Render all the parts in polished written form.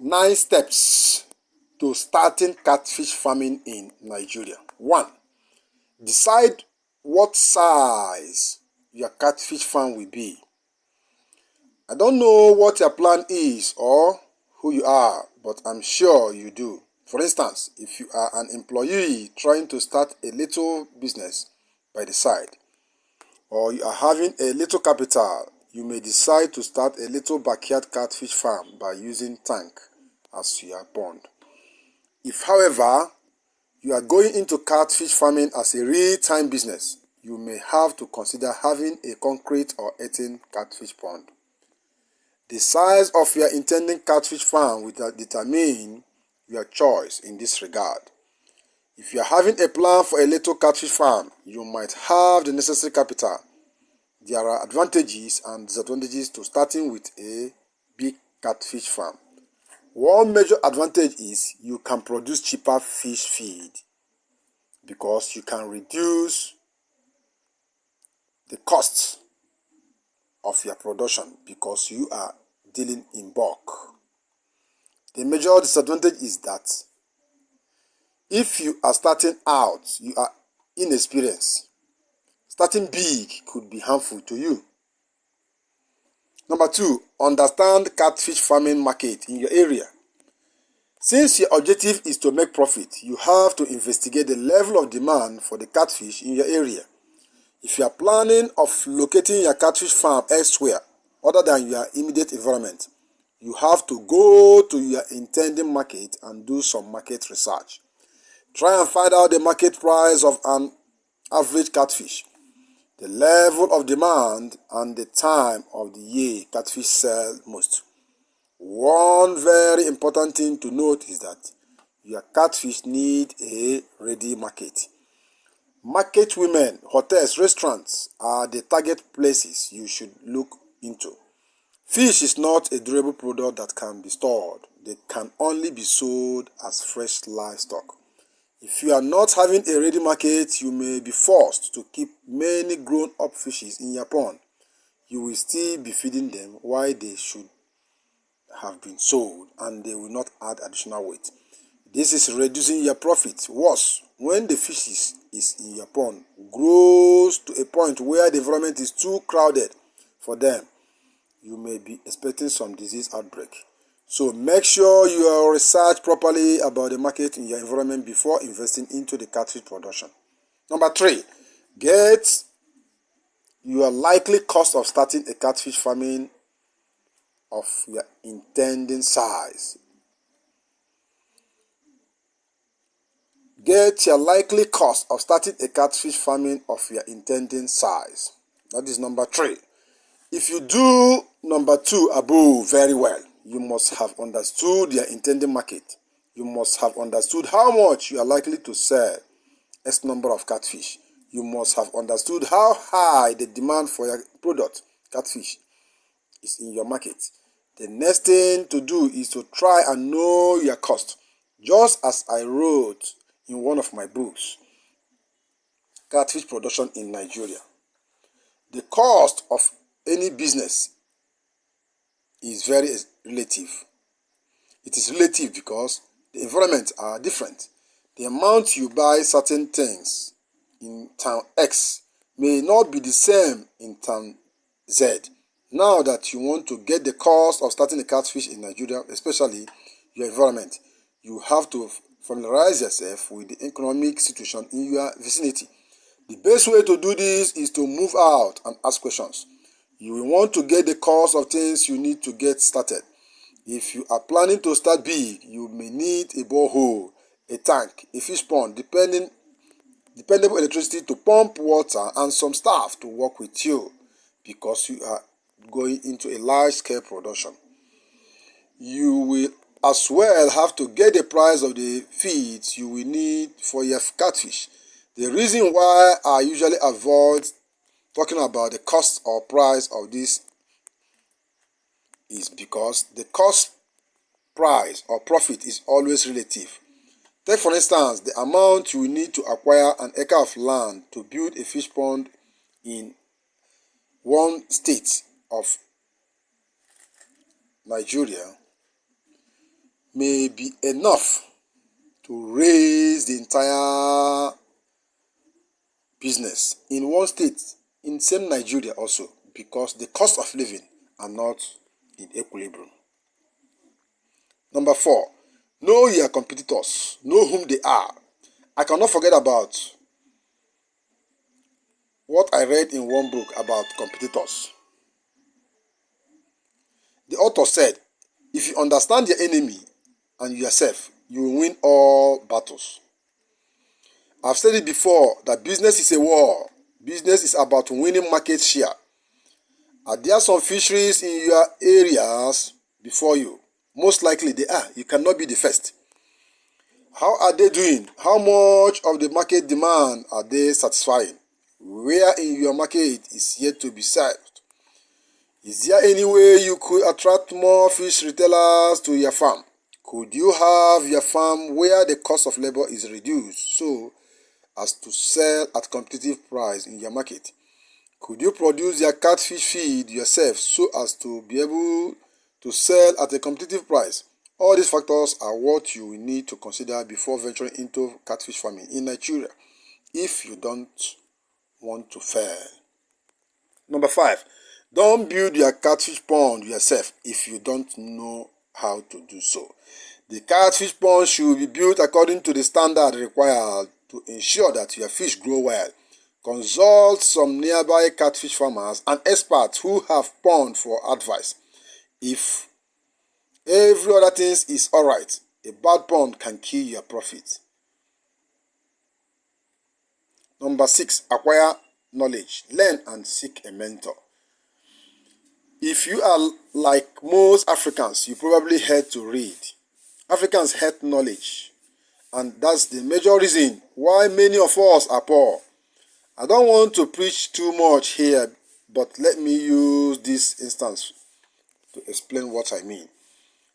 9 steps to starting catfish farming in Nigeria. 1. Decide what size your catfish farm will be. I don't know what your plan is or who you are, but I'm sure you do. For instance, if you are an employee trying to start a little business by the side, or you are having a little capital, you may decide to start a little backyard catfish farm by using tank as your pond. If, however, you are going into catfish farming as a real-time business, you may have to consider having a concrete or earthen catfish pond. The size of your intending catfish farm will determine your choice in this regard. If you are having a plan for a little catfish farm, you might have the necessary capital. There are advantages and disadvantages to starting with a big catfish farm. One major advantage is you can produce cheaper fish feed because you can reduce the costs of your production because you are dealing in bulk. The major disadvantage is that if you are starting out, you are inexperienced. Starting big could be harmful to you. Number 2, understand catfish farming market in your area. Since your objective is to make profit, you have to investigate the level of demand for the catfish in your area. If you are planning of locating your catfish farm elsewhere other than your immediate environment, you have to go to your intending market and do some market research. Try and find out the market price of an average catfish, the level of demand, and the time of the year catfish sell most. One very important thing to note is that your catfish need a ready market. Market women, hotels, restaurants are the target places you should look into. Fish is not a durable product that can be stored. They can only be sold as fresh livestock. If you are not having a ready market, you may be forced to keep many grown-up fishes in your pond. You will still be feeding them while they should have been sold, and they will not add additional weight. This is reducing your profit. Worse, when the fish is in your pond grows to a point where the environment is too crowded for them, you may be expecting some disease outbreak. So make sure you research properly about the market in your environment before investing into the catfish production. Number 3, get your likely cost of starting a catfish farming of your intending size. Get your likely cost of starting a catfish farming of your intending size. That is number 3. If you do number 2 above very well, you must have understood your intending market. You must have understood how much you are likely to sell X number of catfish. You must have understood how high the demand for your product, catfish, is in your market. The next thing to do is to try and know your cost. Just as I wrote in one of my books, Catfish Production in Nigeria. The cost of any business is very relative. It is relative because the environments are different. The amount you buy certain things in town X may not be the same in town Z. Now that you want to get the cost of starting a catfish in Nigeria, especially your environment, you have to familiarize yourself with the economic situation in your vicinity. The best way to do this is to move out and ask questions. You will want to get the cost of things you need to get started. If you are planning to start big, you may need a borehole, a tank, a fish pond, dependable electricity to pump water, and some staff to work with you because you are going into a large-scale production. You will as well have to get the price of the feeds you will need for your catfish. The reason why I usually avoid talking about the cost or price of this is because the cost, price, or profit is always relative. Take for instance the amount you will need to acquire an acre of land to build a fish pond in one state of Nigeria may be enough to raise the entire business in one state, in same Nigeria also, because the cost of living are not in equilibrium. Number 4, know your competitors, know whom they are. I cannot forget about what I read in one book about competitors. The author said, if you understand your enemy and yourself, you will win all battles. I've said it before that business is a war. Business is about winning market share. Are there some fisheries in your areas before you? Most likely they are. You cannot be the first. How are they doing? How much of the market demand are they satisfying? Where in your market is yet to be served? Is there any way you could attract more fish retailers to your farm? Could you have your farm where the cost of labor is reduced so as to sell at competitive price in your market? Could you produce your catfish feed yourself so as to be able to sell at a competitive price? All these factors are what you will need to consider before venturing into catfish farming in Nigeria if you don't want to fail. Number 5, don't build your catfish pond yourself if you don't know how to do so. The catfish pond should be built according to the standard required to ensure that your fish grow well. Consult some nearby catfish farmers and experts who have pond for advice. If every other thing is alright, a bad pond can kill your profit. Number 6, acquire knowledge. Learn and seek a mentor. If you are like most Africans, you probably hate to read. Africans hate knowledge, and that's the major reason why many of us are poor. I don't want to preach too much here, but let me use this instance to explain what I mean.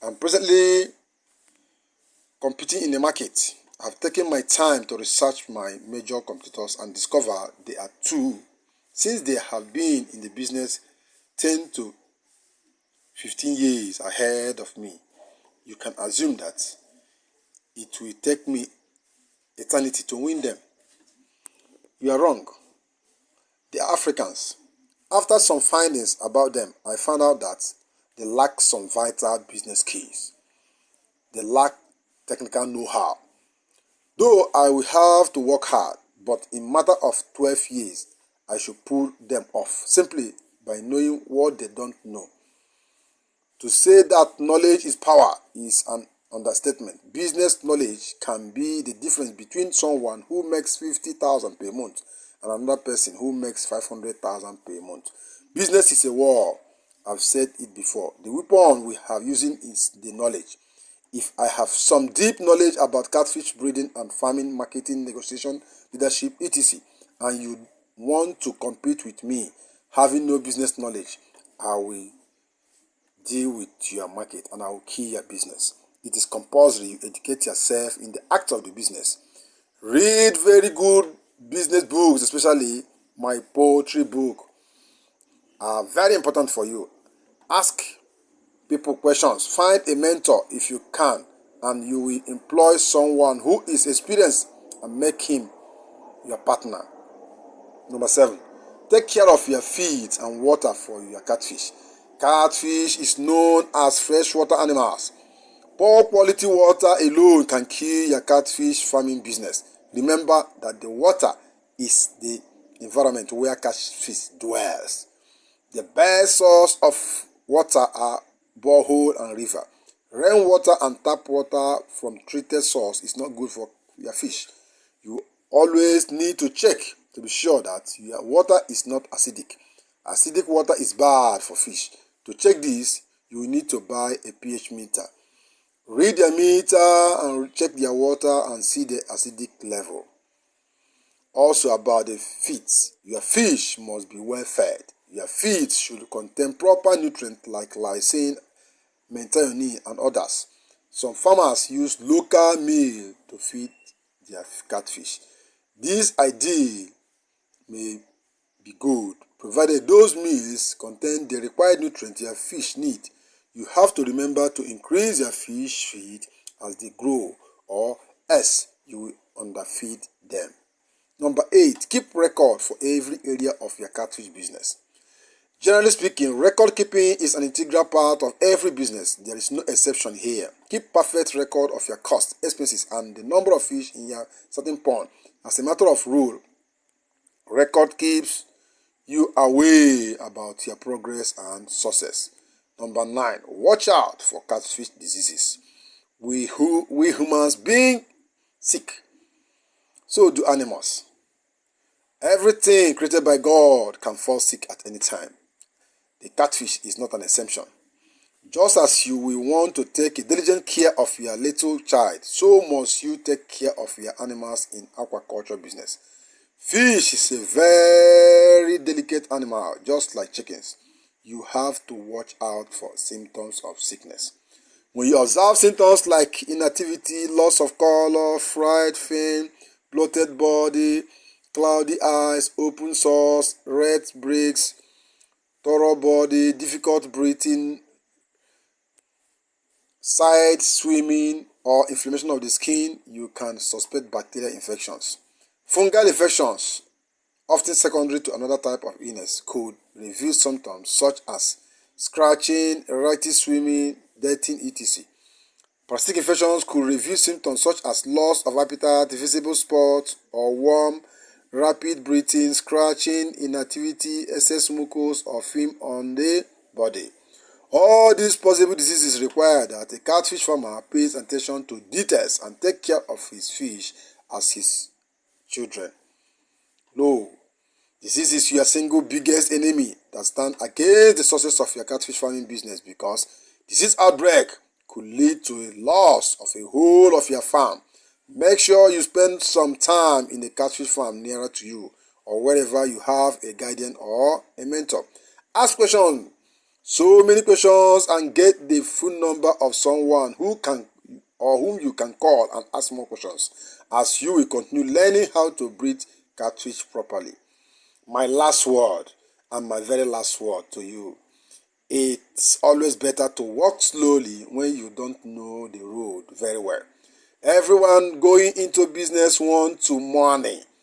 I'm presently competing in the market. I've taken my time to research my major competitors and discover they are two. Since they have been in the business 10 to 15 years ahead of me, you can assume that it will take me eternity to win them. You are wrong. They are Africans. After some findings about them, I found out that they lack some vital business keys. They lack technical know-how. Though I will have to work hard, but in matter of 12 years, I should pull them off simply by knowing what they don't know. To say that knowledge is power is an understatement. Business knowledge can be the difference between someone who makes 50,000 per month and another person who makes 500,000 per month. Business is a war. I've said it before. The weapon we have using is the knowledge. If I have some deep knowledge about catfish breeding and farming, marketing, negotiation, leadership, etc., and you want to compete with me having no business knowledge, I will deal with your market and I will kill your business. It is compulsory you educate yourself in the act of the business. Read very good business books, especially my poetry book, are very important for you. Ask people questions. Find a mentor if you can, and you will employ someone who is experienced and make him your partner. Number 7, take care of your feed and water for your catfish. Catfish is known as freshwater animals. Poor quality water alone can kill your catfish farming business. Remember that the water is the environment where catfish dwells. The best source of water are borehole and river. Rainwater and tap water from treated source is not good for your fish. You always need to check to be sure that your water is not acidic. Acidic water is bad for fish. To check this, you will need to buy a pH meter. Read their meter and check their water and see the acidic level. Also about the feeds. Your fish must be well fed. Your feed should contain proper nutrients like lysine, methionine, and others. Some farmers use local meal to feed their catfish. This idea may be good, provided those meals contain the required nutrients your fish need You have to remember to increase your fish feed as they grow, or else you will underfeed them. Number 8, keep record for every area of your catfish business. Generally speaking, record keeping is an integral part of every business. There is no exception here. Keep perfect record of your costs, expenses, and the number of fish in your certain pond. As a matter of rule, record keeps you aware about your progress and success. Number 9, watch out for catfish diseases. We humans being sick, so do animals. Everything created by God can fall sick at any time. The catfish is not an exception. Just as you will want to take a diligent care of your little child, so must you take care of your animals in aquaculture business. Fish is a very delicate animal, just like chickens. You have to watch out for symptoms of sickness. When you observe symptoms like inactivity, loss of color, fried fin, bloated body, cloudy eyes, open sores, red breaks, thorough body, difficult breathing, side swimming, or inflammation of the skin, you can suspect bacterial infections. Fungal infections, often secondary to another type of illness, could reveal symptoms such as scratching, erratic swimming, dirtying, etc. Parasitic infections could reveal symptoms such as loss of appetite, visible spots or worm, rapid breathing, scratching, inactivity, excess mucus or film on the body. All these possible diseases require that a catfish farmer pays attention to details and take care of his fish as his children. No, disease is your single biggest enemy that stands against the success of your catfish farming business, because disease outbreak could lead to a loss of a whole of your farm. Make sure you spend some time in a catfish farm nearer to you, or wherever you have a guardian or a mentor. Ask questions, so many questions, and get the phone number of someone who can or whom you can call and ask more questions, as you will continue learning how to breed catfish properly. My last word, and my very last word to you: it's always better to walk slowly when you don't know the road very well. Everyone going into business wants to money.